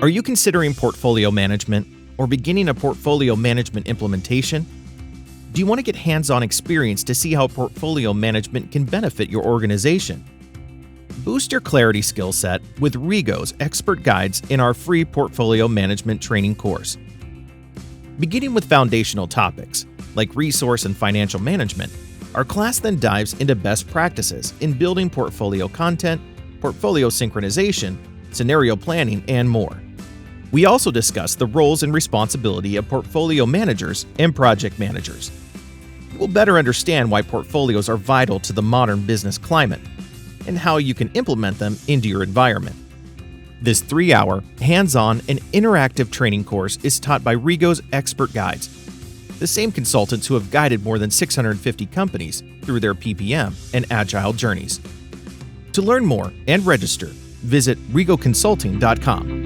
Are you considering portfolio management or beginning a portfolio management implementation? Do you want to get hands-on experience to see how portfolio management can benefit your organization? Boost your clarity skill set with Rego's expert guides in our free portfolio management training course. Beginning with foundational topics like resource and financial management, our class then dives into best practices in building portfolio content, portfolio synchronization, scenario planning, and more. We also discuss the roles and responsibility of portfolio managers and project managers. You will better understand why portfolios are vital to the modern business climate and how you can implement them into your environment. This 3-hour, hands-on, and interactive training course is taught by Rego's expert guides, the same consultants who have guided more than 650 companies through their PPM and Agile journeys. To learn more and register, visit regoconsulting.com.